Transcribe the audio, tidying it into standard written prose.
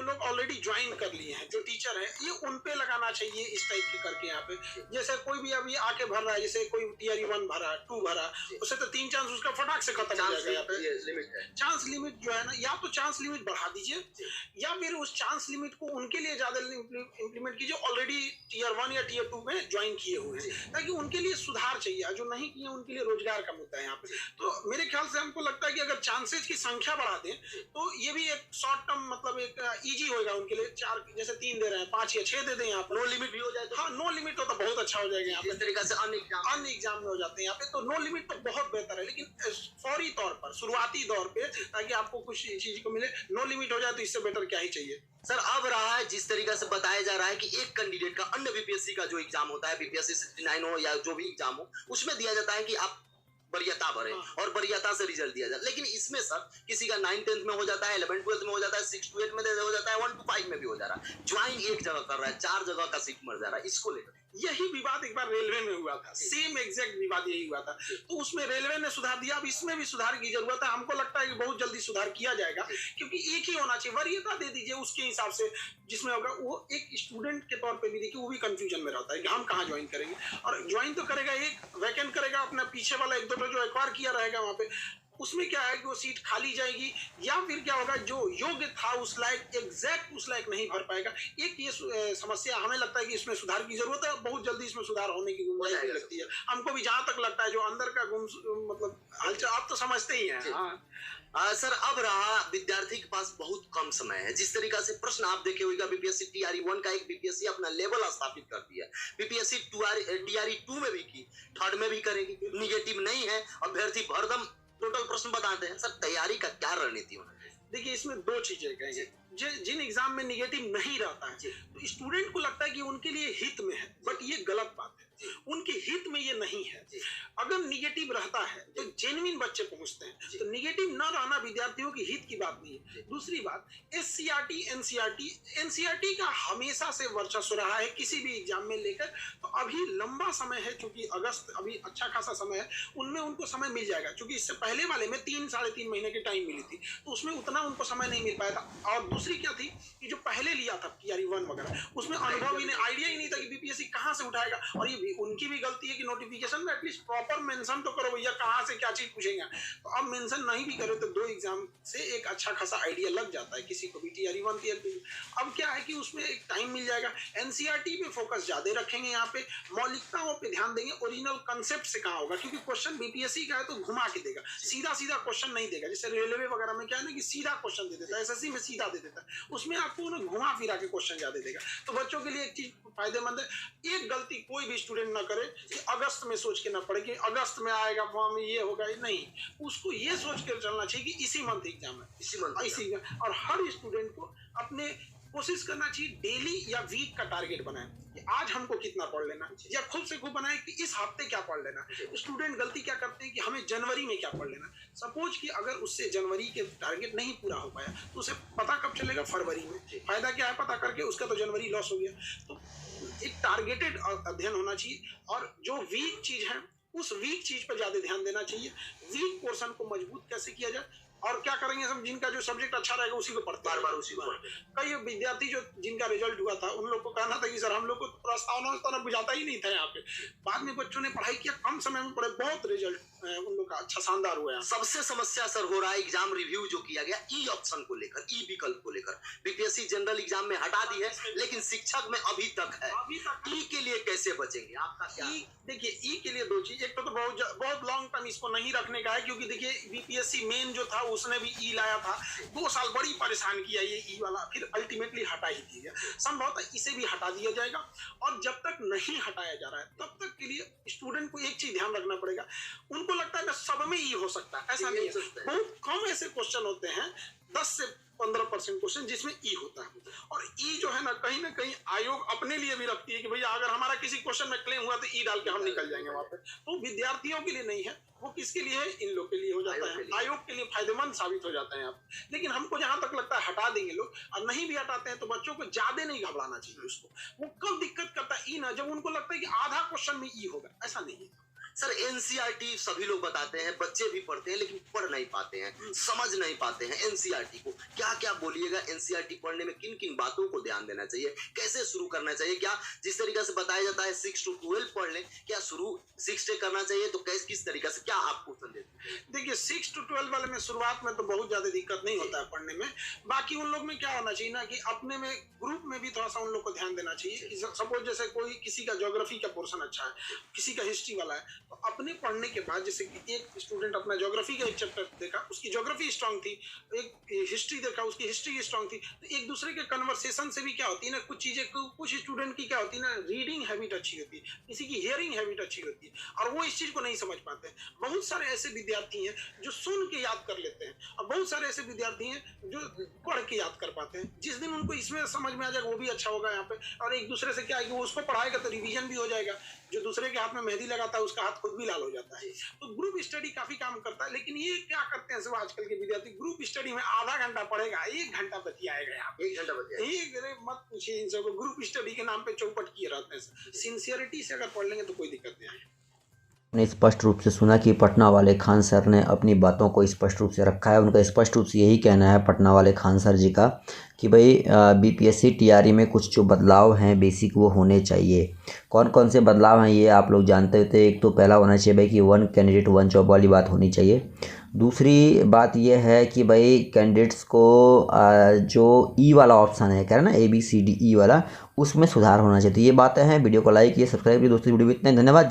लोग already join कर लिए हैं, जो टीचर है, ये उन पे लगाना चाहिए इस टाइप के करके यहाँ पे। जैसे कोई भी अभी आके भर रहा है, जैसे कोई टीयर 1 भरा, 2 भरा, उससे तो 3 चांस उसका फटाक से खत्म हो जाएगा यहाँ पे। चांस लिमिट जो है ना, या तो चांस लिमिट बढ़ा दीजिए, या फिर उस चांस लिमिट को उनके लिए ज्यादा इम्प्लीमेंट कीजिए ऑलरेडी टीयर 1 या टीयर 2 में ज्वाइन किए हुए हैं, ताकि उनके लिए सुधार चाहिए। जो नहीं किए उनके लिए रोजगार का मुद्दा है यहाँ पे। तो मेरे ख्याल से हमको लगता है कि अगर चांसेस की संख्या बढ़ा दें तो ये भी एक शॉर्ट टर्म मतलब एक इजी होगा उनके लिए। 4 जैसे 3 दे रहे हैं, 5 या 6 दे दें यहाँ पर। नो लिमिट भी हो जाए तो, हाँ, नो लिमिट हो तो बहुत अच्छा हो जाएगा यहाँ पे। इस तरीके से अन्य एग्जाम में हो जाते हैं यहाँ पे, तो नो लिमिट तो बहुत बेहतर है। लेकिन फौरी तौर पर, शुरुआती दौर पे, ताकि आपको कुछ चीज को मिले, नो लिमिट हो जाए तो इससे बेटर क्या ही चाहिए। सर अब रहा है जिस तरीके से बताया जा रहा है कि एक कैंडिडेट का अन्य बीपीएससी का जो एग्जाम होता है, बीपीएससी 69 हो या जो भी एग्जाम हो, उसमें दिया जाता है कि आप वरीयता भरे और वरीयता से रिजल्ट दिया जाता है। लेकिन इसमें सर किसी का 9th-10th में हो जाता है, 11th-12th में हो जाता है, 6th-8th में हो जाता है, 1-5 में भी हो जा रहा है। ज्वाइन एक जगह कर रहा है, 4 जगह का सीट मर जा रहा है। इसको लेकर यही विवाद एक बार रेलवे में हुआ था, सेम एग्जैक्ट विवाद यही हुआ था। तो उसमें रेलवे ने सुधार दिया, अब इसमें भी सुधार की जरूरत है। हमको लगता है कि बहुत जल्दी सुधार किया जाएगा, क्योंकि एक ही होना चाहिए, वरीयता दे दीजिए उसके हिसाब से जिसमें होगा। वो एक स्टूडेंट के तौर पे भी देखिए, वो भी कंफ्यूजन में रहता है कि हम कहाँ ज्वाइन करेंगे। और ज्वाइन तो करेगा, एक वैकेंट करेगा, अपना पीछे वाला 1-2 जो एक्वायर किया रहेगा वहां पे, उसमें क्या है कि वो सीट खाली जाएगी, या फिर क्या होगा, जो योग्य था उस लायक, एग्जैक्ट उस लायक नहीं भर पाएगा। एक ये समस्या हमें लगता है कि इसमें सुधार की जरूरत है। बहुत जल्दी इसमें सुधार होने की गुंजाइश भी लगती है हमको भी, जहां तक लगता है जो अंदर का गुम मतलब हलचल, आप तो समझते ही हैं। सर अब रहा विद्यार्थी के पास बहुत कम समय है। जिस तरीका से प्रश्न आप देखे होगा, बीपीएससी टीआरई 1 का एक बीपीएससी अपना लेवल स्थापित कर दिया है, बीपीएससी टीआरई 2 में भी की, 3rd में भी करेगी। निगेटिव नहीं है, अभ्यर्थी भरदम टोटल प्रश्न बताते हैं। सर तैयारी का क्या रणनीति होना चाहिए? देखिए, इसमें 2 चीजें कहेंगे। जिन एग्जाम में निगेटिव नहीं रहता है, तो स्टूडेंट को लगता है कि उनके लिए हित में है, बट ये गलत बात है। उनके हित में ये नहीं है। अगर निगेटिव रहता है तो जेन्युइन बच्चे पहुंचते हैं, तो निगेटिव न रहना विद्यार्थियों की हित की बात नहीं है। दूसरी बात, एससीईआरटी एनसीईआरटी का हमेशा से वर्चस्व रहा है किसी भी एग्जाम में लेकर। तो अभी लंबा समय है, क्योंकि अगस्त अभी अच्छा खासा समय है, उनमें उनको समय मिल जाएगा। क्योंकि इससे पहले वाले में 3-3.5 महीने की टाइम मिली थी, तो उसमें उतना उनको समय नहीं मिल पाया था। और दूसरी क्या थी कि जो पहले लिया था टीआरई 1 वगैरह, उसमें अनुभव ही नहीं, आइडिया ही नहीं था कि बीपीएससी कहाँ से उठाएगा। और ये उनकी भी गलती है कि नोटिफिकेशन में एटलीस्ट प्रॉपर मेंशन तो करो भैया, कहाँ से क्या चीज पूछेंगे। तो अब मेंशन नहीं भी करे तो 2 एग्जाम से एक अच्छा खासा आइडिया लग जाता है किसी को भी, टीआरई 1 टीआरई 2। अब क्या है कि उसमें एक टाइम मिल जाएगा। एनसीईआरटी पे फोकस ज्यादा रखेंगे, यहाँ पे मौलिकताओं पे ध्यान देंगे, ओरिजिनल कंसेप्ट से कहाँ होगा। क्योंकि क्वेश्चन बीपीएससी का है तो घुमा के देगा, सीधा सीधा क्वेश्चन नहीं देगा। जैसे रेलवे वगैरह में क्या है ना कि सीधा क्वेश्चन दे देता है, एसएससी में सीधा दे देता है, उसमें आपको घुमा फिरा के क्वेश्चन ज्यादा देगा। तो बच्चों के लिए एक चीज फायदेमंद है। एक गलती कोई भी स्टूडेंट ना करे कि अगस्त में सोच के ना पढ़े कि अगस्त में आएगा फॉर्म, ये होगा, नहीं। उसको ये सोच कर चलना चाहिए कि इसी मंथ एग्जाम है, इसी। और हर स्टूडेंट को अपने कोशिश करना चाहिए डेली या वीक का टारगेट बनाए कि आज हमको कितना पढ़ लेना, या खुद से खूब बनाए कि इस हफ्ते क्या पढ़ लेना। स्टूडेंट गलती क्या करते हैं कि हमें जनवरी में क्या पढ़ लेना। सपोज कि अगर उससे जनवरी के टारगेट नहीं पूरा हो पाया तो उसे पता कब चलेगा, फरवरी में। फायदा क्या है पता करके, उसका तो जनवरी लॉस हो गया। तो एक टारगेटेड अध्ययन होना चाहिए, और जो वीक चीज है उस वीक चीज पर ज्यादा ध्यान देना चाहिए। वीक पोर्शन को मजबूत कैसे किया जाए, और क्या करेंगे सब, जिनका जो सब्जेक्ट अच्छा रहेगा उसी को पढ़ते बार उसी को। कई विद्यार्थी जो जिनका रिजल्ट हुआ था, उन लोग को कहना था कि सर हम लोग को प्रस्तावना बुझाता ही नहीं था यहाँ पे। बाद में बच्चों ने पढ़ाई किया, कम समय में पढ़े, बहुत रिजल्ट उन लोग का अच्छा शानदार हुआ है। सबसे समस्या सर हो रहा है एग्जाम रिव्यू जो किया गया ई ऑप्शन को लेकर, ई विकल्प को लेकर, बीपीएससी जनरल एग्जाम में हटा दी है, लेकिन शिक्षक में अभी तक है। ई के लिए कैसे बचेंगे, आपका क्या? देखिए, ई के लिए 2 चीज। एक तो बहुत लॉन्ग टर्म इसको नहीं रखने का है, क्योंकि देखिए बीपीएससी मेन जो था उसने भी ई लाया था, 2 साल बड़ी परेशान किया ये ई वाला, फिर अल्टीमेटली हटा ही दिया। संभवतः इसे भी हटा दिया जाएगा। और जब तक नहीं हटाया जा रहा है तब तक के लिए स्टूडेंट को एक चीज ध्यान रखना पड़ेगा। उनको लगता है कि सब में ई हो सकता है, ऐसा नहीं है। बहुत कम ऐसे क्वेश्चन होते हैं, 10 से 15% क्वेश्चन जिसमें ई होता है। और ई जो है ना कहीं आयोग अपने लिए भी रखती है कि भैया अगर हमारा किसी क्वेश्चन में क्लेम हुआ तो ई डाल के हम निकल जाएंगे वहां पे। तो विद्यार्थियों के लिए नहीं है, वो किसके लिए है, इन लोग के लिए हो जाता है, आयोग के लिए फायदेमंद साबित हो जाता है आप। लेकिन हमको जहां तक लगता है हटा देंगे लोग, और नहीं भी हटाते हैं तो बच्चों को ज्यादा नहीं घबराना चाहिए। उसको वो कब दिक्कत करता है ई ना, जब उनको लगता है कि आधा क्वेश्चन में ई होगा, ऐसा नहीं है। सर एनसीईआरटी सभी लोग बताते हैं, बच्चे भी पढ़ते हैं, लेकिन पढ़ नहीं पाते हैं, समझ नहीं पाते हैं एनसीईआरटी को। क्या क्या बोलिएगा, एनसीईआरटी पढ़ने में किन किन बातों को ध्यान देना चाहिए, कैसे शुरू करना चाहिए? क्या जिस तरीके से बताया जाता है 6 to 12 पढ़ लें, क्या शुरू 6 से करना चाहिए? तो किस तरीके से, क्या आप क्वेश्चन देते हैं? देखिए 6 to 12 वाले में शुरुआत में तो बहुत ज्यादा दिक्कत नहीं होता है पढ़ने में। बाकी उन लोग में क्या होना चाहिए ना कि अपने में ग्रुप में भी थोड़ा सा उन लोग को ध्यान देना चाहिए। सपोज जैसे कोई किसी का ज्योग्राफी का पोर्शन अच्छा है, किसी का हिस्ट्री वाला है, तो अपने पढ़ने के बाद जैसे कि एक स्टूडेंट अपना ज्योग्राफी का एक चैप्टर देखा, उसकी ज्योग्राफी स्ट्रांग थी, एक हिस्ट्री देखा, उसकी हिस्ट्री स्ट्रांग थी, तो एक दूसरे के कन्वर्सेशन से भी क्या होती है ना, कुछ चीजें कुछ स्टूडेंट की क्या होती है ना, रीडिंग हैबिट अच्छी होती है, किसी की हियरिंग हैबिट अच्छी होती है, और वो इस चीज को नहीं समझ पाते। बहुत सारे ऐसे विद्यार्थी हैं जो सुन के याद कर लेते हैं, और बहुत सारे ऐसे विद्यार्थी हैं जो पढ़ के याद कर पाते हैं। जिस दिन उनको इसमें समझ में आ जाएगा वो भी अच्छा होगा यहाँ पे। और एक दूसरे से क्या है कि वो उसको पढ़ाएगा तो रिवीजन भी हो जाएगा। जो दूसरे के हाथ में मेहंदी लगाता है उसका हाथ खुद भी लाल हो जाता है। तो ग्रुप स्टडी काफी काम करता है। लेकिन ये क्या करते हैं सब आजकल के विद्यार्थी, ग्रुप स्टडी में आधा घंटा पढ़ेगा, 1 घंटा बतियाएगा। यहाँ पे 1 घंटा बतियाएगा, मत पूछिए इन सब, ग्रुप स्टडी के नाम पे चौपट किए रहते हैं। सिंसियरिटी से अगर पढ़ लेंगे तो कोई दिक्कत नहीं आएगी। ने स्पष्ट रूप से सुना कि पटना वाले खान सर ने अपनी बातों को स्पष्ट रूप से रखा है। उनका स्पष्ट रूप से यही कहना है पटना वाले खान सर जी का कि भाई बीपीएससी टीआरई में कुछ जो बदलाव हैं बेसिक वो होने चाहिए। कौन कौन से बदलाव हैं ये आप लोग जानते होते। एक तो पहला होना चाहिए भाई कि 1 कैंडिडेट 1 जॉब वाली बात होनी चाहिए। दूसरी बात ये है कि भाई कैंडिडेट्स को जो ई वाला ऑप्शन है, कह रहे हैं ना ABCDE वाला, उसमें सुधार होना चाहिए। तो ये बातें हैं। वीडियो को लाइक कीजिए, सब्सक्राइब कीजिए। दोस्तों वीडियो में इतने, धन्यवाद।